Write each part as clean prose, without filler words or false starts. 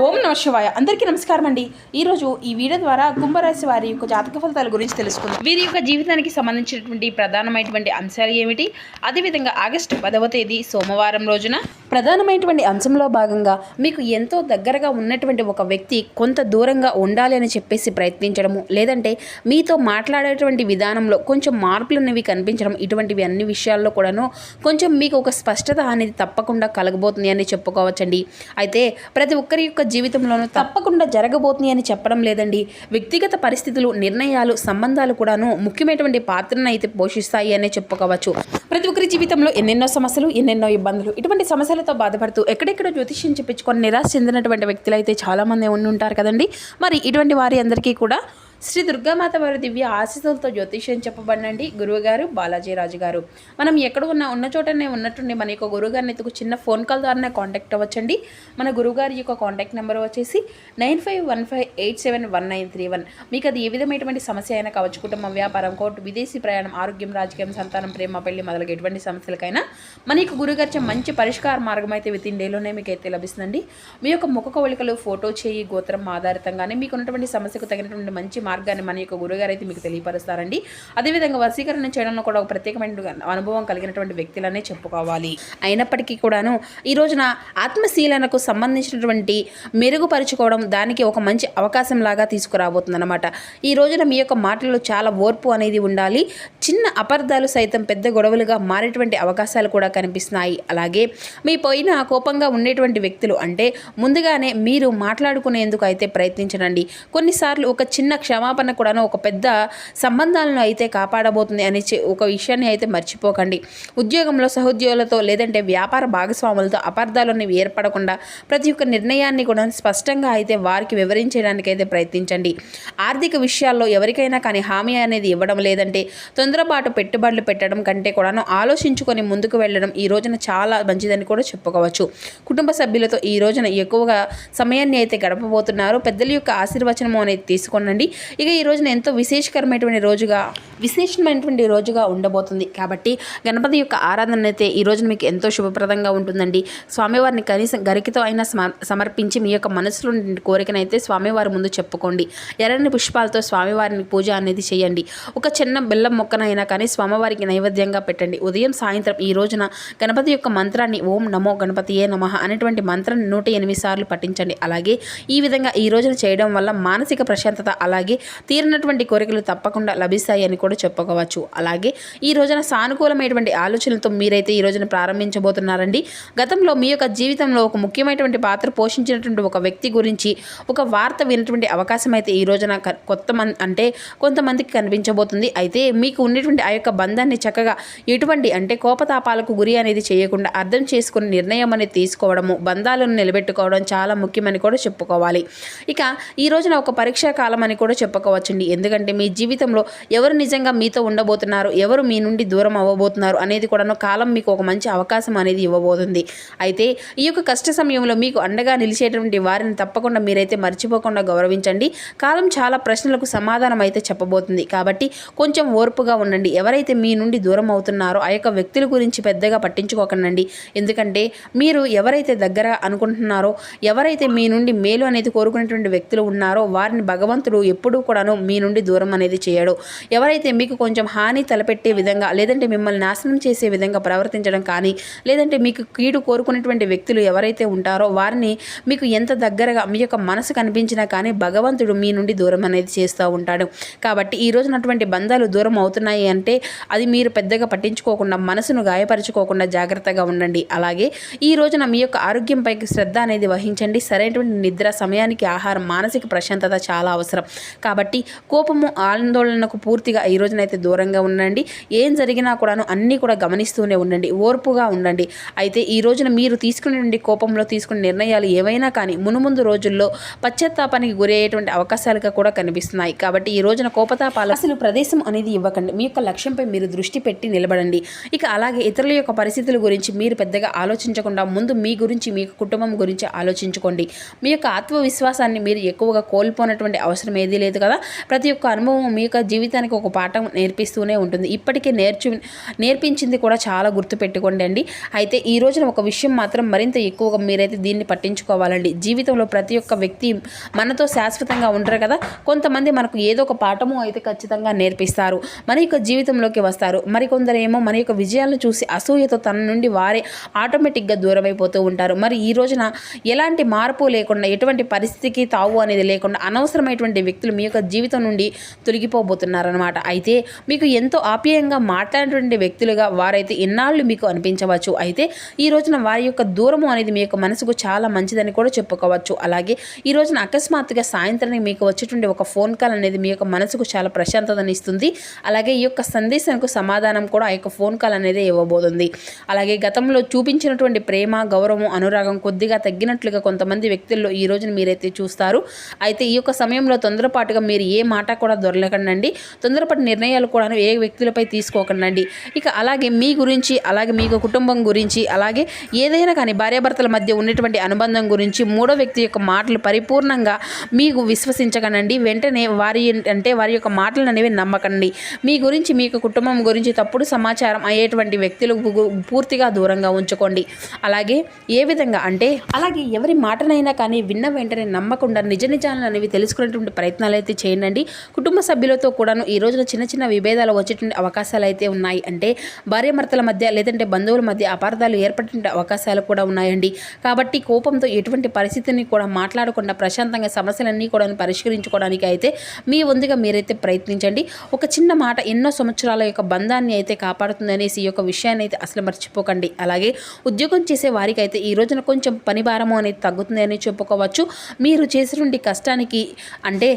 ఓం నమ శివాయ. అందరికీ నమస్కారం అండి. ఈరోజు ఈ వీడియో ద్వారా కుంభరాశి వారి యొక్క జాతక ఫలితాల గురించి తెలుసుకుందాం. వీరి యొక్క జీవితానికి సంబంధించినటువంటి ప్రధానమైనటువంటి అంశాలు ఏమిటి, అదేవిధంగా ఆగస్టు 10వ తేదీ సోమవారం రోజున ప్రధానమైనటువంటి అంశంలో భాగంగా మీకు ఎంతో దగ్గరగా ఉన్నటువంటి ఒక వ్యక్తి కొంత దూరంగా ఉండాలి అని చెప్పేసి ప్రయత్నించడము, లేదంటే మీతో మాట్లాడేటువంటి విధానంలో కొంచెం మార్పులు అనేవి కనిపించడం, ఇటువంటివి అన్ని విషయాల్లో కూడాను కొంచెం మీకు ఒక స్పష్టత అనేది తప్పకుండా కలగబోతుంది అని చెప్పుకోవచ్చండి. అయితే ప్రతి ఒక్కరి యొక్క జీవితంలోనూ తప్పకుండా జరగబోతుంది అని చెప్పడం లేదండి. వ్యక్తిగత పరిస్థితులు, నిర్ణయాలు, సంబంధాలు కూడాను ముఖ్యమైనటువంటి పాత్రను అయితే పోషిస్తాయి అనే చెప్పుకోవచ్చు. ప్రతి ఒక్కరి జీవితంలో ఎన్నెన్నో సమస్యలు, ఎన్నెన్నో ఇబ్బందులు, ఇటువంటి సమస్యలతో బాధపడుతూ ఎక్కడెక్కడో జ్యోతిష్యం చెప్పించుకొని నిరాశ చెందినటువంటి వ్యక్తులు అయితే చాలామంది ఉండి ఉంటారు కదండి. మరి ఇటువంటి వారి అందరికీ కూడా శ్రీ దుర్గామాత వారి దివ్య ఆశీస్సులతో జ్యోతిష్యం చెప్పబడినండి గురువుగారు బాలాజీరాజు గారు. మనం ఎక్కడ ఉన్న చోటనే ఉన్నట్టుండి మన యొక్క గురువుగారిని ఎత్తుకు చిన్న ఫోన్ కాల్ ద్వారానే కాంటాక్ట్ అవ్వచ్చండి. మన గురువుగారి యొక్క కాంటాక్ట్ నెంబర్ వచ్చేసి 9515871931. మీకు అది ఏ విధమైనటువంటి సమస్య అయినా కావచ్చు, కుటుంబం, వ్యాపారం, కోర్టు, విదేశీ ప్రయాణం, ఆరోగ్యం, రాజకీయం, సంతానం, ప్రేమ, పెళ్లి మొదలగు ఎటువంటి సమస్యలకైనా మన యొక్క గురువుగారి మంచి పరిష్కార మార్గం అయితే వితిన్ డేలోనే మీకు అయితే లభిస్తుందండి. మీ యొక్క ముఖ కవళికలు, ఫోటో, చేయి, గోత్రం ఆధారితంగానే మీకు ఉన్నటువంటి సమస్యకు తగినటువంటి మంచి మార్గాన్ని మన యొక్క గురువుగారు అయితే మీకు తెలియపరుస్తారండి. అదేవిధంగా వశీకరణ చేయడంలో కూడా ఒక ప్రత్యేకమైన అనుభవం కలిగినటువంటి వ్యక్తులనే చెప్పుకోవాలి. అయినప్పటికీ కూడాను ఈ రోజున ఆత్మశీలనకు సంబంధించినటువంటి మెరుగుపరుచుకోవడం, దానికి ఒక మంచి అవకాశం లాగా తీసుకురాబోతుంది అనమాట. ఈ రోజున మీ యొక్క మాటల్లో చాలా ఓర్పు అనేది ఉండాలి. చిన్న అపార్థాలు సైతం పెద్ద గొడవలుగా మారేటువంటి అవకాశాలు కూడా కనిపిస్తున్నాయి. అలాగే మీ పైన కోపంగా ఉండేటువంటి వ్యక్తులు అంటే ముందుగానే మీరు మాట్లాడుకునేందుకు అయితే ప్రయత్నించండి. కొన్నిసార్లు ఒక చిన్న క్షమాపణ కూడాను ఒక పెద్ద సంబంధాలను అయితే కాపాడబోతుంది అనే ఒక విషయాన్ని అయితే మర్చిపోకండి. ఉద్యోగంలో సహోద్యోగులతో లేదంటే వ్యాపార భాగస్వాములతో అపార్థాలను ఏర్పడకుండా ప్రతి ఒక్క నిర్ణయాన్ని కూడా స్పష్టంగా అయితే వారికి వివరించడానికి అయితే ప్రయత్నించండి. ఆర్థిక విషయాల్లో ఎవరికైనా కానీ హామీ అనేది ఇవ్వడం, లేదంటే తొందరపాటు పెట్టుబడులు పెట్టడం కంటే కూడాను ఆలోచించుకొని ముందుకు వెళ్ళడం ఈ రోజున చాలా మంచిదని కూడా చెప్పుకోవచ్చు. కుటుంబ సభ్యులతో ఈ రోజున ఎక్కువగా సమయాన్ని అయితే గడపబోతున్నారు. పెద్దల యొక్క ఆశీర్వచనం అనేది తీసుకోనండి. ఇక ఈ రోజున ఎంతో విశేషమైనటువంటి రోజుగా ఉండబోతుంది. కాబట్టి గణపతి యొక్క ఆరాధన అయితే ఈ రోజున మీకు ఎంతో శుభప్రదంగా ఉంటుందండి. స్వామివారిని కనీసం గరికతో అయినా సమర్పించి మీ యొక్క మనసులో కోరికనైతే స్వామివారి ముందు చెప్పుకోండి. ఎర్రని పుష్పాలతో స్వామివారిని పూజ అనేది చేయండి. ఒక చిన్న బెల్లం మొక్కనైనా కానీ స్వామివారికి నైవేద్యంగా పెట్టండి. ఉదయం సాయంత్రం ఈ రోజున గణపతి యొక్క మంత్రాన్ని ఓం నమో గణపతియే నమః అనేటువంటి మంత్రాన్ని 108 సార్లు పఠించండి. అలాగే ఈ విధంగా ఈ రోజున చేయడం వల్ల మానసిక ప్రశాంతత, అలాగే తీరినటువంటి కోరికలు తప్పకుండా లభిస్తాయి అని కూడా చెప్పుకోవచ్చు. అలాగే ఈ రోజున సానుకూలమైనటువంటి ఆలోచనలతో మీరైతే ఈ రోజున ప్రారంభించబోతున్నారండి. గతంలో మీ యొక్క జీవితంలో ఒక ముఖ్యమైనటువంటి పాత్ర పోషించినటువంటి ఒక వ్యక్తి గురించి ఒక వార్త వినటువంటి అవకాశం అయితే ఈ రోజున కొంతమందికి కనిపించబోతుంది. అయితే మీకు ఉన్నటువంటి ఆ యొక్క బంధాన్ని చక్కగా ఎటువంటి కోపతాపాలకు గురి అనేది చేయకుండా అర్థం చేసుకుని నిర్ణయం అనేది తీసుకోవడము, బంధాలను నిలబెట్టుకోవడం చాలా ముఖ్యమని కూడా చెప్పుకోవాలి. ఇక ఈ రోజున ఒక పరీక్షా కాలం అని కూడా చెప్పుకోవచ్చండి. ఎందుకంటే మీ జీవితంలో ఎవరు నిజంగా మీతో ఉండబోతున్నారు, ఎవరు మీ నుండి దూరం అవ్వబోతున్నారు అనేది కూడా కాలం మీకు ఒక మంచి అవకాశం అనేది ఇవ్వబోతుంది. అయితే ఈ యొక్క కష్ట సమయంలో మీకు అండగా నిలిచేటువంటి వారిని తప్పకుండా మీరైతే మర్చిపోకుండా గౌరవించండి. కాలం చాలా ప్రశ్నలకు సమాధానం అయితే చెప్పబోతుంది. కాబట్టి కొంచెం ఓర్పుగా ఉండండి. ఎవరైతే మీ నుండి దూరం అవుతున్నారో ఆ యొక్క వ్యక్తుల గురించి పెద్దగా పట్టించుకోకండి. ఎందుకంటే మీరు ఎవరైతే దగ్గర అనుకుంటున్నారో, ఎవరైతే మీ నుండి మేలు అనేది కోరుకునేటువంటి వ్యక్తులు ఉన్నారో వారిని భగవంతుడు ఎప్పుడూ కూడాను మీ నుండి దూరం అనేది చేయడు. ఎవరైతే మీకు కొంచెం హాని తలపెట్టే విధంగా, లేదంటే మిమ్మల్ని నాశనం చేసే విధంగా ప్రవర్తించడం కానీ, లేదంటే మీకు కీడు కోరుకునేటువంటి వ్యక్తులు ఎవరైతే ఉంటారో వారిని మీకు ఎంత దగ్గరగా మీ యొక్క మనసు కనిపించినా కానీ భగవంతుడు మీ నుండి దూరం అనేది చేస్తూ ఉంటాడు. కాబట్టి ఈ రోజున అటువంటి బంధాలు దూరం అవుతున్నాయి అంటే అది మీరు పెద్దగా పట్టించుకోకుండా, మనసును గాయపరచుకోకుండా జాగ్రత్తగా ఉండండి. అలాగే ఈ రోజున మీ యొక్క ఆరోగ్యంపై శ్రద్ధ అనేది వహించండి. సరైనటువంటి నిద్ర, సమయానికి ఆహారం, మానసిక ప్రశాంతత చాలా అవసరం. కాబట్టి కోపము, ఆందోళనకు పూర్తిగా ఈ రోజునైతే దూరంగా ఉండండి. ఏం జరిగినా కూడాను అన్నీ కూడా గమనిస్తూనే ఉండండి, ఓర్పుగా ఉండండి. అయితే ఈ రోజున మీరు తీసుకునే కోపంలో తీసుకునే నిర్ణయాలు ఏవైనా కానీ మునుముందు రోజుల్లో పశ్చాత్తాపానికి గురయ్యేటువంటి అవకాశాలుగా కూడా కనిపిస్తున్నాయి. కాబట్టి ఈ రోజున కోపతాపాలు అసలు ప్రదేశం అనేది ఇవ్వకండి. మీ యొక్క లక్ష్యంపై మీరు దృష్టి పెట్టి నిలబడండి. ఇక అలాగే ఇతరుల యొక్క పరిస్థితుల గురించి మీరు పెద్దగా ఆలోచించకుండా ముందు మీ గురించి, మీ కుటుంబం గురించి ఆలోచించుకోండి. మీ యొక్క ఆత్మవిశ్వాసాన్ని మీరు ఎక్కువగా కోల్పోనటువంటి అవసరం ఏదీ లేదు. లేదు కదా, ప్రతి ఒక్క అనుభవం మీ యొక్క జీవితానికి ఒక పాఠం నేర్పిస్తూనే ఉంటుంది. ఇప్పటికే నేర్పించింది కూడా చాలా గుర్తుపెట్టుకోండి అండి. అయితే ఈ రోజున ఒక విషయం మాత్రం మరింత ఎక్కువగా మీరైతే దీన్ని పట్టించుకోవాలండి. జీవితంలో ప్రతి ఒక్క వ్యక్తి మనతో శాశ్వతంగా ఉంటారు కదా, కొంతమంది మనకు ఏదో ఒక పాఠము అయితే ఖచ్చితంగా నేర్పిస్తారు, మన యొక్క జీవితంలోకి వస్తారు. మరికొందరేమో మన యొక్క విజయాలను చూసి అసూయతో తన నుండి వారే ఆటోమేటిక్గా దూరం అయిపోతూ ఉంటారు. మరి ఈ రోజున ఎలాంటి మార్పు లేకుండా, ఎటువంటి పరిస్థితికి తావు అనేది లేకుండా అనవసరమైనటువంటి వ్యక్తులు మీ యొక్క జీవితం నుండి తొలగిపోబోతున్నారనమాట. అయితే మీకు ఎంతో ఆప్యాయంగా మాట్లాడేటువంటి వ్యక్తులుగా వారైతే ఇన్నాళ్ళు మీకు అనిపించవచ్చు. అయితే ఈ రోజున వారి యొక్క దూరము అనేది మీ యొక్క మనసుకు చాలా మంచిదని కూడా చెప్పుకోవచ్చు. అలాగే ఈ రోజున అకస్మాత్తుగా సాయంత్రానికి మీకు వచ్చేటువంటి ఒక ఫోన్ కాల్ అనేది మీ యొక్క మనసుకు చాలా ప్రశాంతతని ఇస్తుంది. అలాగే ఈ యొక్క సందేశానికి సమాధానం కూడా ఆ యొక్క ఫోన్ కాల్ అనేది ఇవ్వబోతుంది. అలాగే గతంలో చూపించినటువంటి ప్రేమ, గౌరవం, అనురాగం కొద్దిగా తగ్గినట్లుగా కొంతమంది వ్యక్తుల్లో ఈ రోజున మీరైతే చూస్తారు. అయితే ఈ యొక్క సమయంలో తొందరపాటుగా మీరు ఏ మాట కూడా దొరలకండి, తొందరపాటు నిర్ణయాలు కూడా ఏ వ్యక్తులపై తీసుకోకండి. ఇక అలాగే మీ గురించి, అలాగే మీ కుటుంబం గురించి, అలాగే ఏదైనా కానీ భార్యాభర్తల మధ్య ఉన్నటువంటి అనుబంధం గురించి మూడో వ్యక్తి యొక్క మాటలు పరిపూర్ణంగా మీకు విశ్వసించకండి. వెంటనే వారి యొక్క మాటలను అనేవి నమ్మకండి. మీ గురించి, మీ యొక్క కుటుంబం గురించి తప్పుడు సమాచారం అయ్యేటువంటి వ్యక్తులకు పూర్తిగా దూరంగా ఉంచుకోండి. అలాగే ఏ విధంగా అంటే, అలాగే ఎవరి మాటనైనా కానీ విన్న వెంటనే నమ్మకుండా నిజ నిజాలను అనేవి తెలుసుకునేటువంటి ప్రయత్నాలు అయితే చేయండి. కుటుంబ సభ్యులతో కూడాను ఈ రోజున చిన్న చిన్న విభేదాలు వచ్చేటువంటి అవకాశాలు అయితే ఉన్నాయి. అంటే భార్యాభర్తల మధ్య లేదంటే బంధువుల మధ్య అపార్థాలు ఏర్పడే అవకాశాలు కూడా ఉన్నాయండి. కాబట్టి కోపంతో ఎటువంటి పరిస్థితిని కూడా మాట్లాడకుండా ప్రశాంతంగా సమస్యలన్నీ కూడా పరిష్కరించుకోవడానికి అయితే మీ వంతుగా మీరైతే ప్రయత్నించండి. ఒక చిన్న మాట ఎన్నో సంవత్సరాల యొక్క బంధాన్ని అయితే కాపాడుతుంది అనేసి ఈ యొక్క విషయాన్ని అయితే అసలు మర్చిపోకండి. అలాగే ఉద్యోగం చేసే వారికి అయితే ఈ రోజున కొంచెం పని భారము అనేది తగ్గుతుంది అని చెప్పుకోవచ్చు. మీరు చేసినటువంటి కష్టానికి అంటే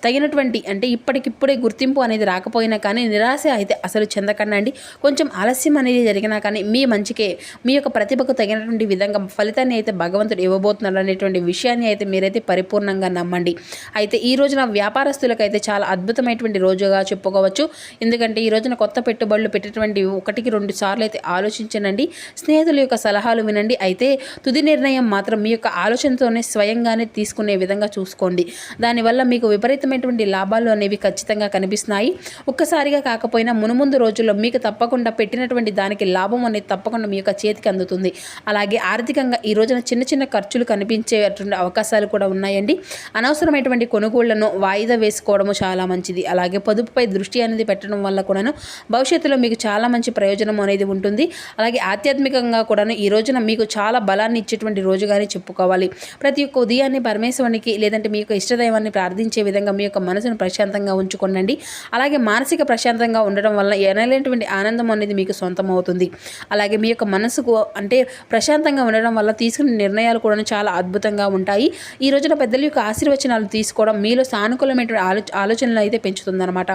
తగినటువంటి అంటే ఇప్పటికిప్పుడే గుర్తింపు అనేది రాకపోయినా కానీ నిరాశ అయితే అసలు చెందకండి. కొంచెం ఆలస్యం అనేది జరిగినా కానీ మీ మంచికే, మీ యొక్క ప్రతిభకు తగినటువంటి విధంగా ఫలితాన్ని అయితే భగవంతుడు ఇవ్వబోతున్నాడు అనేటువంటి విషయాన్ని అయితే మీరైతే పరిపూర్ణంగా నమ్మండి. అయితే ఈ రోజున వ్యాపారస్తులకైతే చాలా అద్భుతమైనటువంటి రోజుగా చెప్పుకోవచ్చు. ఎందుకంటే ఈ రోజున కొత్త పెట్టుబడులు పెట్టేటువంటి 1-2 సార్లు అయితే ఆలోచించనండి. స్నేహితుల యొక్క సలహాలు వినండి. అయితే తుది నిర్ణయం మాత్రం మీ యొక్క ఆలోచనతోనే స్వయంగానే తీసుకునే విధంగా చూసుకోండి. దానివల్ల మీకు విపరీతమైన లాభాలు అనేవి ఖచ్చితంగా కనిపిస్తున్నాయి. ఒక్కసారిగా కాకపోయినా మునుముందు రోజుల్లో మీకు తప్పకుండా పెట్టినటువంటి దానికి లాభం అనేది తప్పకుండా మీ యొక్క చేతికి అందుతుంది. అలాగే ఆర్థికంగా ఈ రోజున చిన్న చిన్న ఖర్చులు కనిపించేటువంటి అవకాశాలు కూడా ఉన్నాయండి. అనవసరమైనటువంటి కొనుగోళ్లను వాయిదా వేసుకోవడము చాలా మంచిది. అలాగే పొదుపుపై దృష్టి అనేది పెట్టడం వల్ల కూడాను భవిష్యత్తులో మీకు చాలా మంచి ప్రయోజనం అనేది ఉంటుంది. అలాగే ఆధ్యాత్మికంగా కూడాను ఈ రోజున మీకు చాలా బలాన్ని ఇచ్చేటువంటి రోజుగానే చెప్పుకోవాలి. ప్రతి ఒక్క ఉదయాన్నే పరమేశ్వరునికి లేదంటే మీ యొక్క ఇష్టదైవాన్ని ప్రార్థించే విధంగా మీ యొక్క మనసును ప్రశాంతంగా ఉంచుకోండి. అలాగే మానసిక ప్రశాంతంగా ఉండడం వల్ల ఎనలేనటువంటి ఆనందం అనేది మీకు సొంతం అవుతుంది. అలాగే మీ యొక్క మనసుకు అంటే ప్రశాంతంగా ఉండడం వల్ల తీసుకునే నిర్ణయాలు కూడా చాలా అద్భుతంగా ఉంటాయి. ఈ రోజున పెద్దల యొక్క ఆశీర్వచనాలు తీసుకోవడం మీలో సానుకూలమైనటువంటి ఆలోచనలు అయితే పెంచుతుందన్నమాట.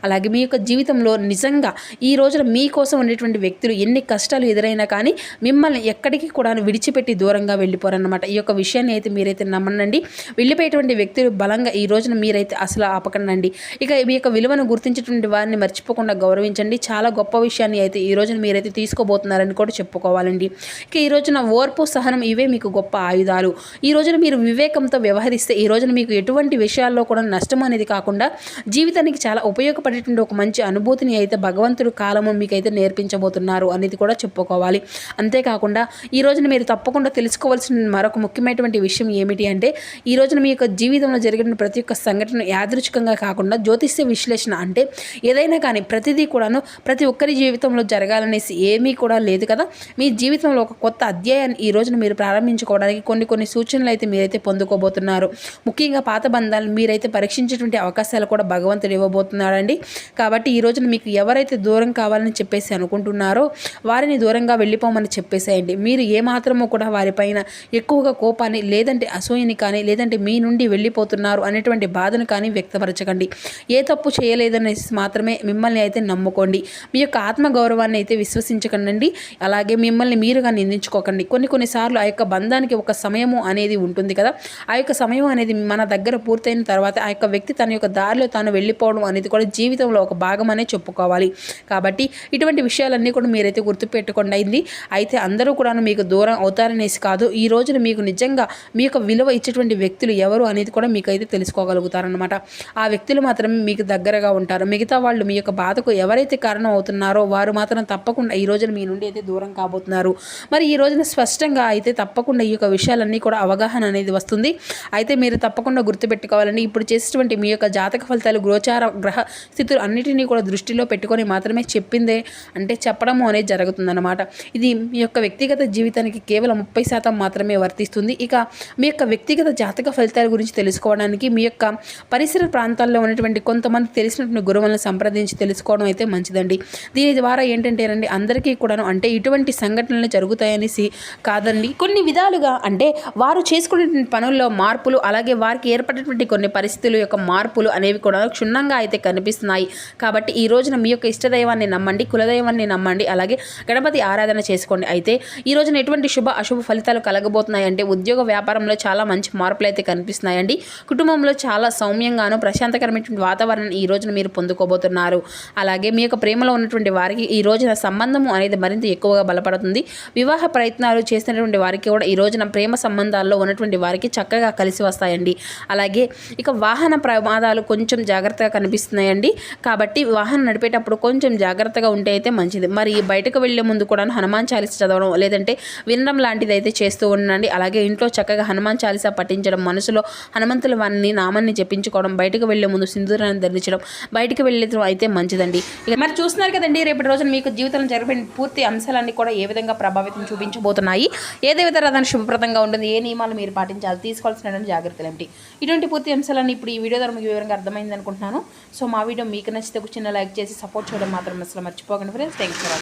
అలాగే మీ యొక్క జీవితంలో నిజంగా ఈ రోజున మీకోసం ఉండేటువంటి వ్యక్తులు ఎన్ని కష్టాలు ఎదురైనా కానీ మిమ్మల్ని ఎక్కడికి కూడా విడిచిపెట్టి దూరంగా వెళ్ళిపోరన్నమాట. ఈ యొక్క విషయాన్ని అయితే మీరైతే నమ్మనండి. వెళ్ళిపోయేటువంటి వ్యక్తులు బలంగా ఈ రోజున మీరైతే అసలు ఆపకండి. ఇక మీ యొక్క విలువను గుర్తించేటువంటి వారిని మర్చిపోకుండా గౌరవించండి. చాలా గొప్ప విషయాన్ని అయితే ఈ రోజున మీరైతే తీసుకోబోతున్నారని కూడా చెప్పుకోవాలండి. ఇక ఈ రోజున ఓర్పు, సహనం ఇవే మీకు గొప్ప ఆయుధాలు. ఈ రోజున మీరు వివేకంతో వ్యవహరిస్తే ఈ రోజున మీకు ఎటువంటి విషయాల్లో కూడా నష్టం అనేది కాకుండా జీవితానికి చాలా ఉపయోగపడేటువంటి ఒక మంచి అనుభూతిని అయితే భగవంతుడు కాలము మీకైతే నేర్పించబోతున్నారు అనేది కూడా చెప్పుకోవాలి. అంతేకాకుండా ఈ రోజున మీరు తప్పకుండా తెలుసుకోవాల్సిన మరొక ముఖ్యమైనటువంటి విషయం ఏమిటి అంటే, ఈ రోజున మీ యొక్క జీవితంలో జరిగిన ప్రతి ఒక్క సంఘటన యాదృచ్ఛికంగా కాకుండా జ్యోతిష్య విశ్లేషణ అంటే ఏదైనా కానీ ప్రతిదీ కూడాను ప్రతి ఒక్కరి జీవితంలో జరగాలనేసి ఏమీ కూడా లేదు కదా. మీ జీవితంలో ఒక కొత్త అధ్యాయాన్ని ఈ రోజున మీరు ప్రారంభించుకోవడానికి కొన్ని సూచనలు అయితే మీరైతే పొందుకోబోతున్నారు. ముఖ్యంగా పాత బంధాలను మీరైతే పరీక్షించేటువంటి అవకాశాలు కూడా భగవంతుడు ఇవ్వబోతున్నాడండి. కాబట్టి ఈ రోజున మీకు ఎవరైతే దూరం కావాలని చెప్పేసి అనుకుంటున్నారో వారిని దూరంగా వెళ్ళిపోమని చెప్పేసేయండి. మీరు ఏమాత్రమో కూడా వారిపైన ఎక్కువగా కోపాన్ని లేదంటే అసూయని కానీ లేదంటే మీ నుండి వెళ్ళిపోతున్నారు అనేటువంటి బాధను కానీ వ్యక్తపరచకండి. ఏ తప్పు చేయలేదనేసి మాత్రమే మిమ్మల్ని అయితే నమ్ముకోండి. మీ యొక్క ఆత్మగౌరవాన్ని అయితే విశ్వసించకండి. అలాగే మిమ్మల్ని మీరుగా నిందించుకోకండి. కొన్నిసార్లు ఆ యొక్క బంధానికి ఒక సమయము అనేది ఉంటుంది కదా, ఆ యొక్క సమయం అనేది మన దగ్గర పూర్తయిన తర్వాత ఆ యొక్క వ్యక్తి తన యొక్క దారిలో తాను వెళ్ళిపోవడం అనేది కూడా జీవితంలో ఒక భాగం అనే చెప్పుకోవాలి. కాబట్టి ఇటువంటి విషయాలన్నీ కూడా మీరైతే గుర్తుపెట్టుకోండి అయింది. అయితే అందరూ కూడా మీకు దూరం అవుతారనేసి కాదు, ఈ రోజున మీకు నిజంగా మీ యొక్క విలువ ఇచ్చేటువంటి వ్యక్తులు ఎవరు అనేది కూడా మీకైతే తెలుసుకోగలుగుతారన్నమాట. ఉంటుందన్నమాట. ఆ వ్యక్తులు మాత్రమే మీకు దగ్గరగా ఉంటారు. మిగతా వాళ్ళు మీ యొక్క బాధకు ఎవరైతే కారణం అవుతున్నారో వారు మాత్రం తప్పకుండా ఈ రోజున మీ నుండి అయితే దూరం కాబోతున్నారు. మరి ఈ రోజున స్పష్టంగా అయితే తప్పకుండా ఈ యొక్క విషయాలన్నీ కూడా అవగాహన అనేది వస్తుంది. అయితే మీరు తప్పకుండా గుర్తుపెట్టుకోవాలని ఇప్పుడు చేసేటువంటి మీ యొక్క జాతక ఫలితాలు గోచార గ్రహ స్థితులు అన్నిటినీ కూడా దృష్టిలో పెట్టుకొని మాత్రమే చెప్పిందే అంటే చెప్పడము అనేది జరుగుతుందన్నమాట. ఇది మీ యొక్క వ్యక్తిగత జీవితానికి కేవలం 30% మాత్రమే వర్తిస్తుంది. ఇక మీ యొక్క వ్యక్తిగత జాతక ఫలితాల గురించి తెలుసుకోవడానికి మీ యొక్క పరిసర ప్రాంతాల్లో ఉన్నటువంటి కొంతమంది తెలిసినటువంటి గురువులను సంప్రదించి తెలుసుకోవడం అయితే మంచిదండి. దీని ద్వారా ఏంటంటేనండి అందరికీ కూడాను అంటే ఇటువంటి సంఘటనలు జరుగుతాయనేసి కాదండి, కొన్ని విధాలుగా అంటే వారు చేసుకునేటువంటి పనుల్లో మార్పులు అలాగే వారికి ఏర్పడినటువంటి కొన్ని పరిస్థితుల యొక్క మార్పులు అనేవి కూడా క్షుణ్ణంగా అయితే కనిపిస్తున్నాయి. కాబట్టి ఈ రోజున మీ యొక్క ఇష్టదైవాన్ని నమ్మండి, కులదైవాన్ని నమ్మండి, అలాగే గణపతి ఆరాధన చేసుకోండి. అయితే ఈ రోజున ఎటువంటి శుభ అశుభ ఫలితాలు కలగబోతున్నాయి అంటే ఉద్యోగ వ్యాపారంలో చాలా మంచి మార్పులు అయితే కనిపిస్తున్నాయండి. కుటుంబంలో చాలా సౌమ్యంగాను ప్రశాంతకరమైనటువంటి వాతావరణాన్ని ఈ రోజున మీరు పొందుకోబోతున్నారు. అలాగే మీ యొక్క ప్రేమలో ఉన్నటువంటి వారికి ఈ రోజున సంబంధము అనేది మరింత ఎక్కువగా బలపడుతుంది. వివాహ ప్రయత్నాలు చేసినటువంటి వారికి కూడా ఈ రోజున ప్రేమ సంబంధాల్లో ఉన్నటువంటి వారికి చక్కగా కలిసి వస్తాయండి. అలాగే ఇక వాహన ప్రమాదాలు కొంచెం జాగ్రత్తగా కనిపిస్తున్నాయండి. కాబట్టి వాహనం నడిపేటప్పుడు కొంచెం జాగ్రత్తగా ఉంటే అయితే మంచిది. మరి బయటకు వెళ్లే ముందు కూడా హనుమాన్ చాలీసా చదవడం లేదంటే వినడం లాంటిది అయితే చేస్తూ ఉండండి. అలాగే ఇంట్లో చక్కగా హనుమాన్ చాలీసా పఠించడం, మనసులో హనుమంతుల వారిని నామాన్ని జపించుకోవడం, బయటకు వెళ్లే ముందు సింధూరాన్ని ధరించడం, బయటకు వెళ్ళడం అయితే మంచిదండి. ఇక మరి చూస్తున్నారు కదండి, రేపటి రోజున మీకు జీవితంలో జరిగిన పూర్తి అంశాలన్నీ కూడా ఏ విధంగా ప్రభావితం చూపించబోతున్నాయి, ఏ దేవతారాధన శుభప్రదంగా ఉంటుంది, ఏ నియమాలు మీరు పాటించాలి, తీసుకోవాల్సిన జాగ్రత్తలు ఏమిటి, ఇటువంటి పూర్తి అంశాలన్నీ ఇప్పుడు ఈ వీడియో ద్వారా మీకు వివరంగా అర్థమైంది అనుకుంటున్నాను. సో మా వీడియో మీకు నచ్చితే ఒక చిన్న లైక్ చేసి సపోర్ట్ చేయడం మాత్రం అసలు మర్చిపోకండి ఫ్రెండ్స్. Thanks for